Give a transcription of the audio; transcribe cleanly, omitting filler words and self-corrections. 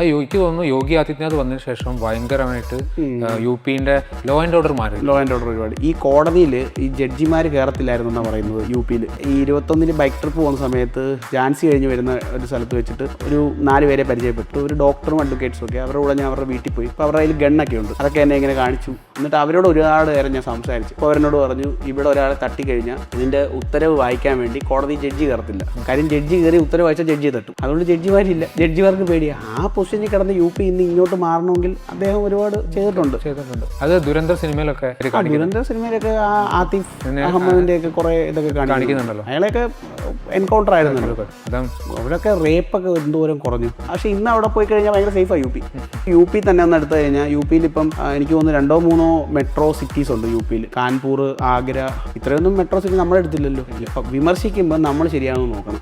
എനിക്ക് തോന്നുന്നു യോഗി ആദിത്യനാഥ് വന്നതിന് ശേഷം ഭയങ്കരമായിട്ട് UP-ന്റെ ലോ ആൻഡ് ഓർഡർ ഒരുപാട്. ഈ കോടതിയിൽ ഈ ജഡ്ജിമാർ കയറത്തില്ലായിരുന്നു എന്നാണ് പറയുന്നത് UP-യിൽ. ഈ 21-ന് ബൈക്ക് ട്രിപ്പ് പോകുന്ന സമയത്ത് ഝാൻസി കഴിഞ്ഞ് വരുന്ന ഒരു സ്ഥലത്ത് വെച്ചിട്ട് ഒരു 4 പേരെ പരിചയപ്പെട്ടു. ഒരു ഡോക്ടറും അഡ്വക്കേറ്റ്സും ഒക്കെ. അവരുടെ കൂടെ ഞാൻ അവരുടെ വീട്ടിൽ പോയി. ഇപ്പോൾ അവരുടെ കയ്യിൽ ഗണ്ണൊക്കെ ഉണ്ട്. അതൊക്കെ എന്നെ ഇങ്ങനെ കാണിച്ചു. എന്നിട്ട് അവരോട് ഒരുപാട് നേരം ഞാൻ സംസാരിച്ചു. അപ്പോൾ അവരോട് പറഞ്ഞു, ഇവിടെ ഒരാളെ തട്ടിക്കഴിഞ്ഞാൽ ഇതിൻ്റെ ഉത്തരവ് വായിക്കാൻ വേണ്ടി കോടതി ജഡ്ജി കയറത്തില്ല. കാര്യം ജഡ്ജി കയറി ഉത്തരവ് വായിച്ചാൽ ജഡ്ജി തട്ടും. അതുകൊണ്ട് ജഡ്ജിമാരില്ല. ജഡ്ജിമാർക്ക് പേടിയാണ്. ആ പൊസിഷനിൽ കിടന്ന് UP ഇന്ന് ഇങ്ങോട്ട് മാറണമെങ്കിൽ അദ്ദേഹം ഒരുപാട് ചെയ്തിട്ടുണ്ട്. അത് ദുരന്തർ സിനിമയിലൊക്കെ ആതിഫ് അഹമ്മദിന്റെ ഒക്കെ കുറെ ഇതൊക്കെ കാണിക്കുന്നുണ്ടല്ലോ. അയാളെയൊക്കെ എൻകൗണ്ടർ ആയിരുന്നല്ലോ. അവരൊക്കെ റേപ്പൊക്കെ എന്തോരം കുറഞ്ഞു. പക്ഷെ ഇന്ന് അവിടെ പോയി കഴിഞ്ഞാൽ ഭയങ്കര സേഫാണ് UP തന്നെ ഒന്ന് എടുത്തു കഴിഞ്ഞാൽ UP-യിൽ ഇപ്പം എനിക്ക് തോന്നുന്നു 2-3 മെട്രോ സിറ്റീസ് ഉണ്ട് UP-യിൽ. കാൺപൂർ, ആഗ്ര, ഇത്രയൊന്നും മെട്രോ സിറ്റി നമ്മളെടുത്തില്ലല്ലോ. വിമർശിക്കുമ്പോൾ നമ്മൾ ശരിയാണെന്ന് നോക്കണം.